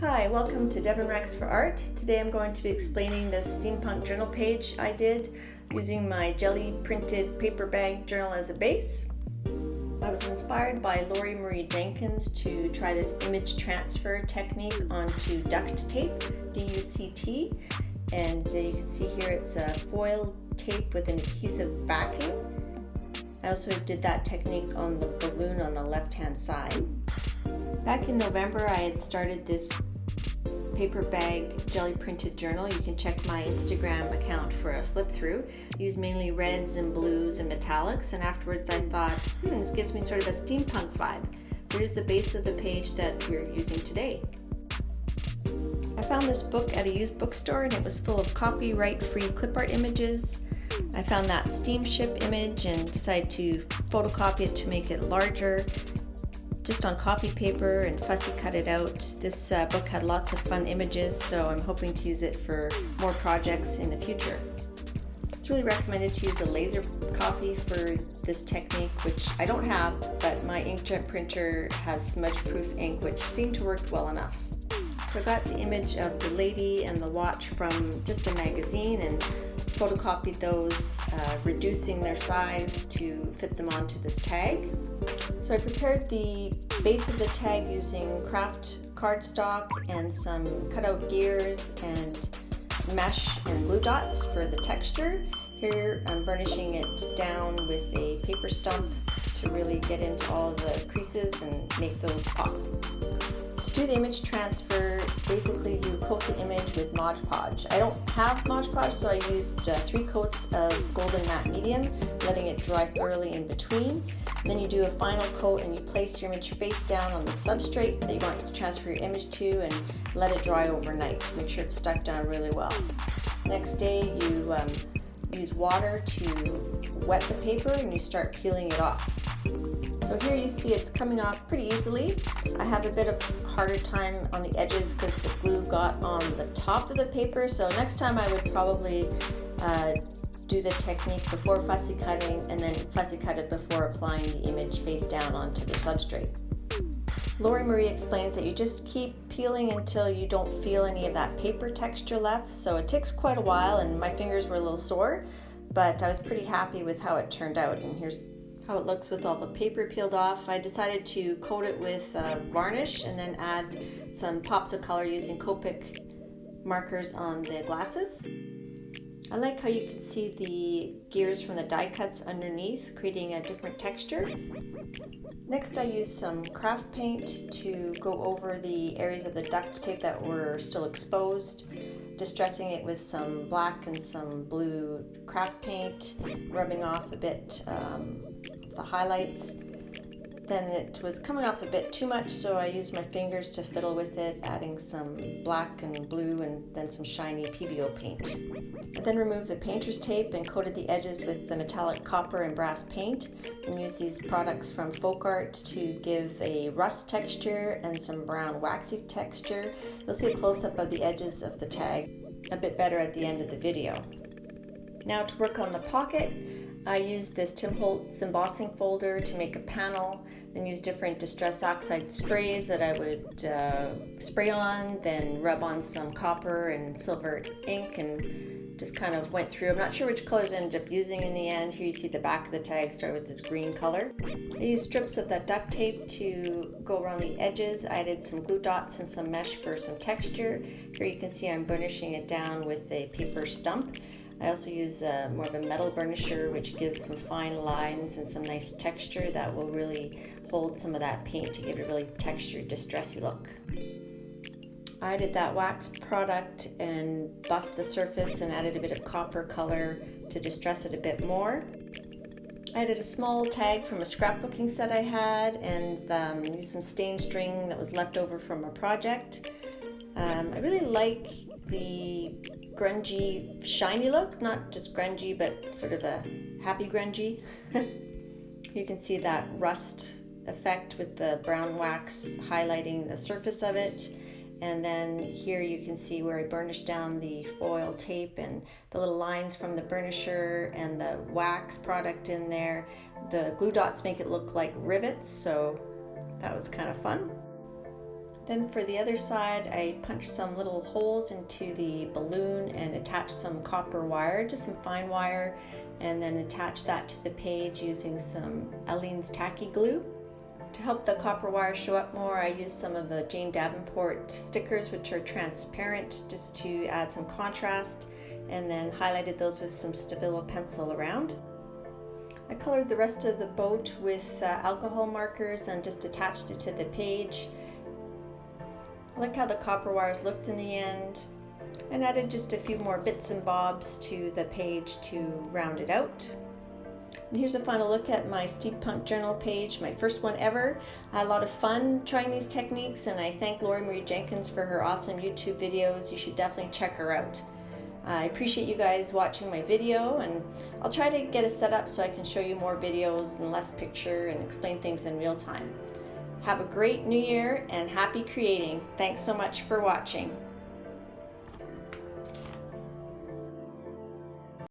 Hi, welcome to Devon Rex for Art. Today I'm going to be explaining this steampunk journal page I did using my jelly printed paper bag journal as a base. I was inspired by LorriMarie Jenkins to try this image transfer technique onto duct tape, D-U-C-T, and you can see here it's a foil tape with an adhesive backing. I also did that technique on the balloon on the left-hand side. Back in November, I had started this paper bag jelly printed journal. You can check my Instagram account for a flip through. I used mainly reds and blues and metallics, and afterwards I thought, this gives me sort of a steampunk vibe. So here's the base of the page that we're using today. I found this book at a used bookstore and it was full of copyright-free clip art images. I found that steamship image and decided to photocopy it to make it larger, just on copy paper, and fussy cut it out. This book had lots of fun images, so I'm hoping to use it for more projects in the future. It's really recommended to use a laser copy for this technique, which I don't have, but my inkjet printer has smudge-proof ink, which seemed to work well enough. So I got the image of the lady and the watch from just a magazine and photocopied those, reducing their size to fit them onto this tag. So I prepared the base of the tag using craft cardstock and some cutout gears and mesh and glue dots for the texture. Here I'm burnishing it down with a paper stump to really get into all the creases and make those pop. To do the image transfer, basically you coat the image with Mod Podge. I don't have Mod Podge, so I used 3 coats of golden matte medium, letting it dry thoroughly in between. And then you do a final coat and you place your image face down on the substrate that you want to transfer your image to and let it dry overnight. Make sure it's stuck down really well. Next day you use water to wet the paper and you start peeling it off. So here you see it's coming off pretty easily. I have a bit of harder time on the edges because the glue got on the top of the paper, so next time I would probably do the technique before fussy cutting and then fussy cut it before applying the image face down onto the substrate. LorriMarie explains that you just keep peeling until you don't feel any of that paper texture left, so it takes quite a while and my fingers were a little sore, but I was pretty happy with how it turned out, and here's how it looks with all the paper peeled off. I decided to coat it with varnish and then add some pops of color using Copic markers on the glasses. I like how you can see the gears from the die cuts underneath, creating a different texture. Next I used some craft paint to go over the areas of the duct tape that were still exposed, distressing it with some black and some blue craft paint, rubbing off a bit the highlights. Then it was coming off a bit too much, so I used my fingers to fiddle with it, adding some black and blue and then some shiny PBO paint. I then removed the painter's tape and coated the edges with the metallic copper and brass paint, and used these products from Folk Art to give a rust texture and some brown waxy texture. You'll see a close-up of the edges of the tag a bit better at the end of the video. Now to work on the pocket, I used this Tim Holtz embossing folder to make a panel, then used different Distress Oxide sprays that I would spray on, then rub on some copper and silver ink and just kind of went through. I'm not sure which colors I ended up using in the end. Here you see the back of the tag start with this green color. I used strips of that duct tape to go around the edges. I added some glue dots and some mesh for some texture. Here you can see I'm burnishing it down with a paper stump. I also use more of a metal burnisher, which gives some fine lines and some nice texture that will really hold some of that paint to give it a really textured, distressy look. I added that wax product and buffed the surface and added a bit of copper color to distress it a bit more. I added a small tag from a scrapbooking set I had and used some stain string that was left over from a project. I really like the grungy, shiny look, not just grungy, but sort of a happy grungy. You can see that rust effect with the brown wax highlighting the surface of it. And then here you can see where I burnished down the foil tape and the little lines from the burnisher and the wax product in there. The glue dots make it look like rivets, so that was kind of fun. Then for the other side, I punched some little holes into the balloon and attached some copper wire, just some fine wire, and then attached that to the page using some Aleene's tacky glue. To help the copper wire show up more, I used some of the Jane Davenport stickers, which are transparent, just to add some contrast, and then highlighted those with some Stabilo pencil around. I colored the rest of the boat with alcohol markers and just attached it to the page. I like how the copper wires looked in the end, and added just a few more bits and bobs to the page to round it out. And here's a final look at my Steampunk journal page, my first one ever. I had a lot of fun trying these techniques, and I thank LorriMarie Jenkins for her awesome YouTube videos. You should definitely check her out. I appreciate you guys watching my video, and I'll try to get it set up so I can show you more videos and less picture and explain things in real time. Have a great new year and happy creating. Thanks so much for watching.